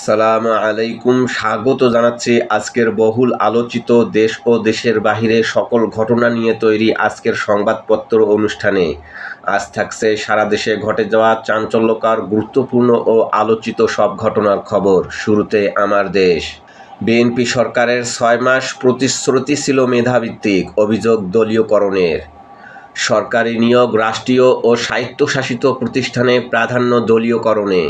আসসালামু আলাইকুম, স্বাগত জানাচ্ছি আজকের বহুল আলোচিত দেশ ও দেশের বাহিরে সকল ঘটনা নিয়ে তৈরি আজকের সংবাদপত্র অনুষ্ঠানে। আজ থাকছে সারা দেশে ঘটে যাওয়া চাঞ্চল্যকর, গুরুত্বপূর্ণ ও আলোচিত সব ঘটনার খবর। শুরুতে আমার দেশ। বিএনপি সরকারের ৬ মাস প্রতিশ্রুতি ছিল মেধাভিত্তিক, অভিযোগ দলীয়করণের। সরকারি নিয়োগ রাষ্ট্রীয় ও স্বায়ত্তশাসিত প্রতিষ্ঠানে প্রাধান্য দলীয়করণে।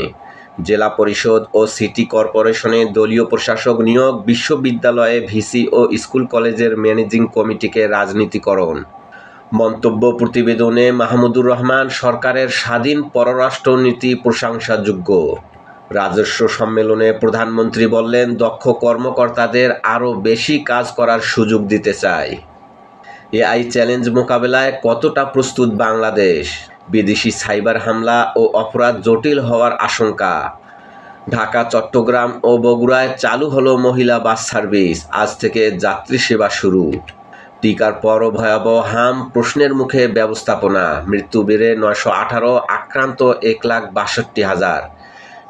জেলা পরিষদ ও সিটি কর্পোরেশনে দলীয় প্রশাসক নিয়োগ, বিশ্ববিদ্যালয়ে ভিসি ও স্কুল কলেজের ম্যানেজিং কমিটিকে রাজনীতিকরণ। মন্তব্য প্রতিবেদনে মাহমুদুর রহমান, সরকারের স্বাধীন পররাষ্ট্রনীতি প্রশংসাযোগ্য। রাজস্ব সম্মেলনে প্রধানমন্ত্রী বললেন, দক্ষ কর্মকর্তাদের আরও বেশি কাজ করার সুযোগ দিতে চাই। এআই চ্যালেঞ্জ মোকাবেলায় কতটা প্রস্তুত বাংলাদেশ? বিদেশি সাইবার হামলা ও অপরাধ জটিল হওয়ার আশঙ্কা। ঢাকা, চট্টগ্রাম ও বগুড়ায় চালু হলো মহিলা বাস সার্ভিস, আজ থেকে যাত্রী সেবা শুরু। টিকার পরও ভয়াবহ হাম, প্রশ্নের মুখে ব্যবস্থাপনা। মৃত্যু বেড়ে ৯১৮, আক্রান্ত ১,৬২,০০০।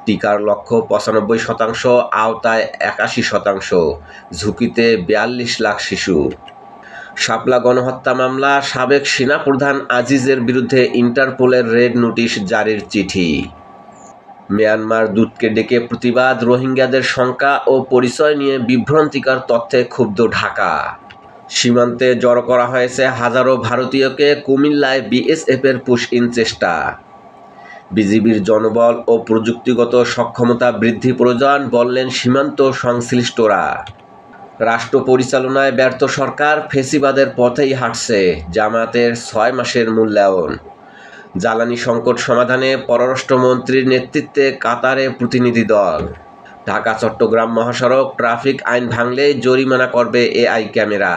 টিকার লক্ষ্য ৯৫%, আওতায় ৮১%, ঝুঁকিতে ৪২ লাখ শিশু। শাপলা গণহত্যা মামলা, সাবেক সেনাপ্রধান আজিজের বিরুদ্ধে ইন্টারপোলের রেড নোটিশ জারির চিঠি। মিয়ানমার দূতকে ডেকে প্রতিবাদ, রোহিঙ্গাদের সংখ্যা ও পরিচয় নিয়ে বিভ্রান্তিকর তথ্যে ক্ষুব্ধ ঢাকা। সীমান্তে জড়ো করা হয়েছে হাজারো ভারতীয়কে, কুমিল্লায় বিএসএফের পুশ-ইন চেষ্টা। বিজিবির জনবল ও প্রযুক্তিগত সক্ষমতা বৃদ্ধি প্রয়োজন, বললেন সীমান্ত সংশ্লিষ্টরা। রাষ্ট্র পরিচালনায় ব্যর্থ সরকার ফ্যাসিবাদের পথেই হাঁটছে, জামায়াতের ৬ মাসের মূল্যায়ন। জ্বালানি সংকট সমাধানে পররাষ্ট্রমন্ত্রীর নেতৃত্বে কাতারে প্রতিনিধি দল। ঢাকা চট্টগ্রাম মহাসড়ক, ট্রাফিক আইন ভাঙলে জরিমানা করবে এআই ক্যামেরা।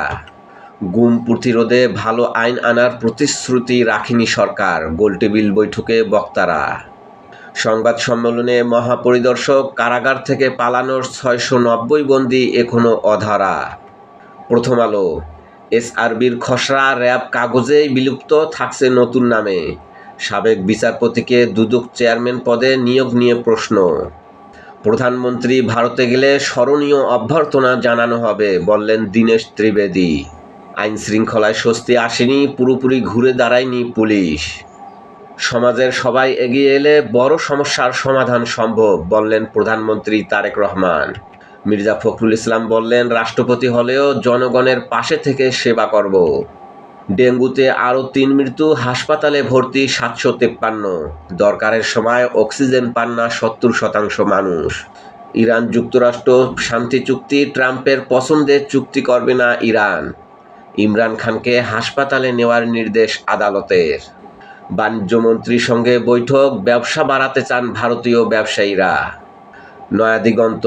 গুম প্রতিরোধে ভালো আইন আনার প্রতিশ্রুতি রাখেনি সরকার, গোলটেবিল বৈঠকে বক্তারা। সংবাদ সম্মেলনে মহাপরিদর্শক, কারাগার থেকে পালানোর ৬৯০ বন্দী এখনও অধরা। প্রথম আলো। এসআরবির খসড়া র্যাব কাগজেই বিলুপ্ত, থাকছে নতুন নামে। সাবেক বিচারপতিকে দুদক চেয়ারম্যান পদে নিয়োগ নিয়ে প্রশ্ন। প্রধানমন্ত্রী ভারতে গেলে স্মরণীয় অভ্যর্থনা জানানো হবে, বললেন দীনেশ ত্রিবেদী। আইন শৃঙ্খলায় স্বস্তি আসেনি, পুরোপুরি ঘুরে দাঁড়ায়নি পুলিশ। সমাজের সবাই এগিয়ে এলে বড় সমস্যার সমাধান সম্ভব, বললেন প্রধানমন্ত্রী তারেক রহমান। মির্জা ফখরুল ইসলাম বললেন, রাষ্ট্রপতি হলেও জনগণের পাশে থেকে সেবা করব। ডেঙ্গুতে আরও ৩ মৃত্যু, হাসপাতালে ভর্তি ৭৫৩। দরকারের সময় অক্সিজেন পান না ৭০% মানুষ। ইরান যুক্তরাষ্ট্র শান্তি চুক্তি, ট্রাম্পের পছন্দে চুক্তি করবে না ইরান। ইমরান খানকে হাসপাতালে নেওয়ার নির্দেশ আদালতের। বাণিজ্যমন্ত্রীর সঙ্গে বৈঠক, ব্যবসা বাড়াতে চান ভারতীয় ব্যবসায়ীরা। নয়াদিগন্ত।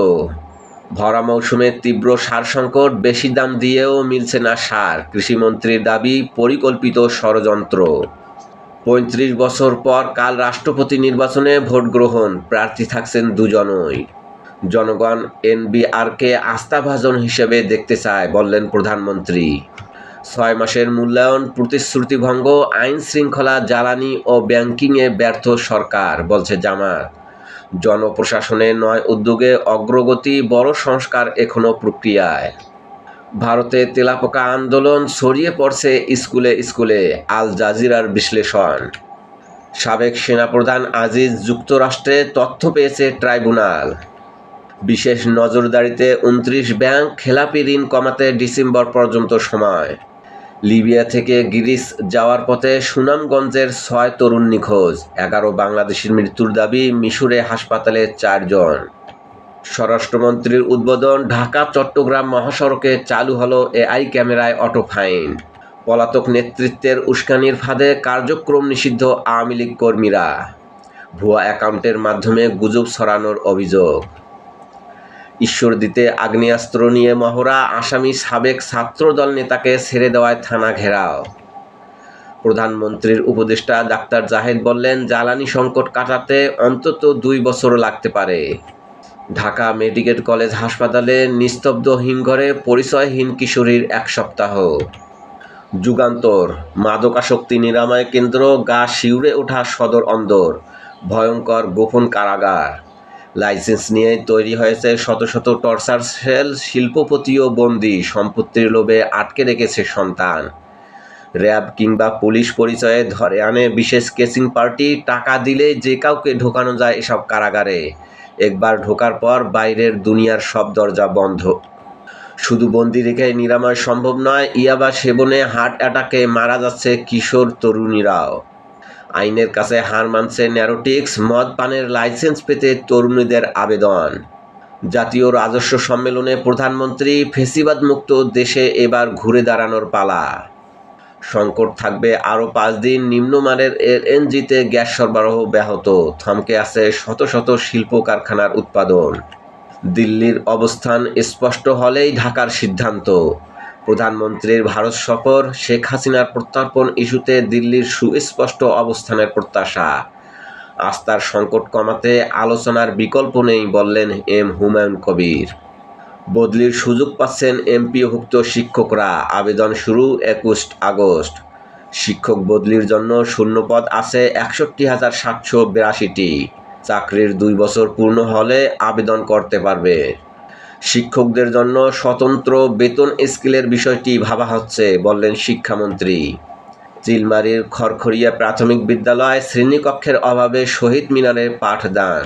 ভরা মৌসুমে তীব্র সার সংকট, বেশি দাম দিয়েও মিলছে না সার, কৃষিমন্ত্রীর দাবি পরিকল্পিত ষড়যন্ত্র। ৩৫ বছর পর কাল রাষ্ট্রপতি নির্বাচনে ভোট গ্রহণ, প্রার্থী থাকছেন দুজনই। জনগণ এনবিআরকে আস্থাভাজন হিসেবে দেখতে চায়, বললেন প্রধানমন্ত্রী। ৬ মাসের মূল্যায়ন, প্রতিশ্রুতিভঙ্গ, আইন শৃঙ্খলা, জ্বালানি ও ব্যাংকিংয়ে ব্যর্থ সরকার, বলছে জামায়াত। জনপ্রশাসনে ৯ উদ্যোগে অগ্রগতি, বড় সংস্কার এখনও প্রক্রিয়ায়। ভারতে তেলাপোকা আন্দোলন ছড়িয়ে পড়ছে স্কুলে স্কুলে, আল জাজিরার বিশ্লেষণ। সাবেক সেনাপ্রধান আজিজ যুক্তরাষ্ট্রে, তথ্য পেয়েছে ট্রাইব্যুনাল। বিশেষ নজরদারিতে ২৯ ব্যাংক, খেলাপি ঋণ কমাতে ডিসেম্বর পর্যন্ত সময়। লিবিয়া থেকে গ্রিস যাওয়ার পথে সুনামগঞ্জের ৬ তরুণ নিখোঁজ, ১১ বাংলাদেশির মৃত্যুর দাবি, মিশরে হাসপাতালে ৪ জন। স্বরাষ্ট্রমন্ত্রীর উদ্বোধন, ঢাকা চট্টগ্রাম মহাসড়কে চালু হলো এআই ক্যামেরায় অটো ফাইন। পলাতক নেতৃত্বের উস্কানির ফাঁদে কার্যক্রম নিষিদ্ধ আওয়ামী লীগ কর্মীরা। ভুয়া অ্যাকাউন্টের মাধ্যমে গুজব ছড়ানোর অভিযোগ। ঈশ্বরদীতে আগ্নেয়াস্ত্র নিয়ে মহড়া, আসামি সাবেক ছাত্রদল নেতাকে ছেড়ে দেওয়ায় থানা ঘেরাও। প্রধানমন্ত্রীর উপদেষ্টা ডাক্তার জাহিদ বললেন, জ্বালানি সংকট কাটাতে অন্তত ২ বছর লাগতে পারে। ঢাকা মেডিকেল কলেজ হাসপাতালে নিস্তব্ধ হিমঘরে পরিচয়হীন কিশোরীর ১ সপ্তাহ। যুগান্তর। মাদকাসক্তি নিরাময় কেন্দ্র, গা শিউরে ওঠা সদর অন্দর, ভয়ঙ্কর গোপন কারাগার। লাইসেন্স নিয়ে তৈরি হয়েছে শত শত টর্চার সেল, শিল্পপতিও বন্দী, সম্পত্তির লোভে আটকে রেখেছে সন্তান। র্যাব কিংবা পুলিশ পরিচয়ে ধরে আনে বিশেষ কেসিং পার্টি, টাকা দিলে যে কাউকে ঢোকানো যায় এসব কারাগারে। একবার ঢোকার পর বাইরের দুনিয়ার সব দরজা বন্ধ। শুধু বন্দি রেখে নিরাময় সম্ভব নয়, ইয়াবা সেবনে হার্ট অ্যাটাকে মারা যাচ্ছে কিশোর তরুণীরাও। আইনের কাছে হার মানছে ন্যারোটিক্স, মদ পানের লাইসেন্স পেতে তরুণীদের আবেদন। জাতীয় রাজস্ব সম্মেলনে প্রধানমন্ত্রী, ফেসিবাদ মুক্ত দেশে এবার ঘুরে দাঁড়ানোর পালা। সংকট থাকবে আরও 5 দিন, নিম্নমানের এলএনজিতে গ্যাস সরবরাহ ব্যাহত, থমকে আছে শত শত শিল্প কারখানার উৎপাদন। দিল্লির অবস্থান স্পষ্ট হলেই ঢাকার সিদ্ধান্ত। প্রধানমন্ত্রীর ভারত সফর, শেখ হাসিনার প্রত্যর্পণ ইস্যুতে দিল্লির সুস্পষ্ট অবস্থানের প্রত্যাশা। আস্থার সংকট কমাতে আলোচনার বিকল্প নেই বললেন এম হুমায়ুন কবির। বদলির সুযোগ পাচ্ছেন এমপিওভুক্ত শিক্ষকরা, আবেদন শুরু 21 আগস্ট। শিক্ষক বদলির জন্য শূন্যপদ আছে 61,782টি। চাকরির 2 বছর পূর্ণ হলে আবেদন করতে পারবে। শিক্ষকদের জন্য স্বতন্ত্র বেতন স্কেলের বিষয়টি ভাবা হচ্ছে বললেন শিক্ষামন্ত্রী। চিলমারির খড়খড়িয়া প্রাথমিক বিদ্যালয়, শ্রেণীকক্ষের অভাবে শহীদ মিনারে পাঠদান।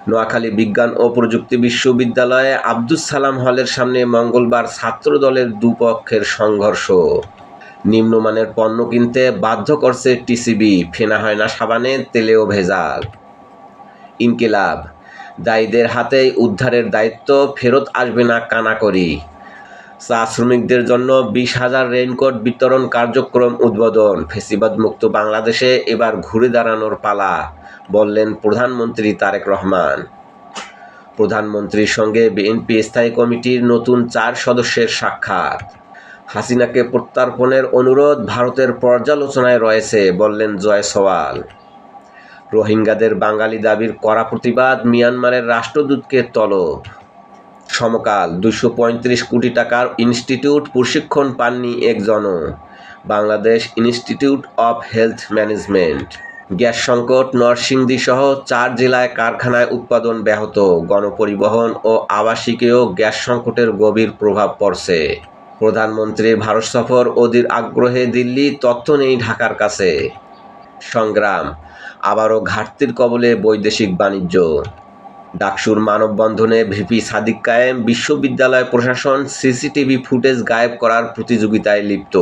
নোয়াখালী বিজ্ঞান ও প্রযুক্তি বিশ্ববিদ্যালয়ে আব্দুস সালাম হলের সামনে মঙ্গলবার ছাত্রদলের দুপক্ষের সংঘর্ষ। নিম্নমানের পণ্য কিনতে বাধ্য করছে টিসিবি, ফেনা হয় না সাবানে, তেলেও ভেজাল। ইনকিলাব, দায়ীদের হাতেই উদ্ধারের দায়িত্ব, ফেরত আসবে না কানাকড়ি। চা শ্রমিকদের জন্য 20,000 রেইনকোট বিতরণ কার্যক্রম উদ্বোধন। ফেসিবাদ মুক্ত বাংলাদেশে এবার ঘুরে দাঁড়ানোর পালা বললেন প্রধানমন্ত্রী তারেক রহমান। প্রধানমন্ত্রীর সঙ্গে বিএনপি স্থায়ী কমিটির নতুন 4 সদস্যের সাক্ষাৎ। হাসিনাকে প্রত্যর্পণের অনুরোধ ভারতের পর্যালোচনায় রয়েছে বললেন জয়সওয়াল। রোহিঙ্গাদের বাঙালি দাবির কড়া প্রতিবাদ, মিয়ানমারের রাষ্ট্রদূতকে তলব। সমকাল, 235 কোটি টাকার ইনস্টিটিউট, প্রশিক্ষণ পাননি একজনও। Bangladesh institute of health management. Gas সংকট, নরসিংদী সহ 4 জেলায় কারখানায় উৎপাদন ব্যাহত। গণপরিবহন ও আবাসিকেও গ্যাস সংকটের গভীর প্রভাব পড়ছে। প্রধানমন্ত্রীর ভারত সফর, অধীর আগ্রহে দিল্লি, তথ্য নেই ঢাকার কাছে। সংগ্রাম, আবারও ঘাটতির কবলে বৈদেশিক বাণিজ্য। ডাকসুর মানববন্ধনে ভিপি সাদিক কায়েম, বিশ্ববিদ্যালয় প্রশাসন সিসিটিভি ফুটেজ গায়েব করার প্রতিযোগিতায় লিপ্ত।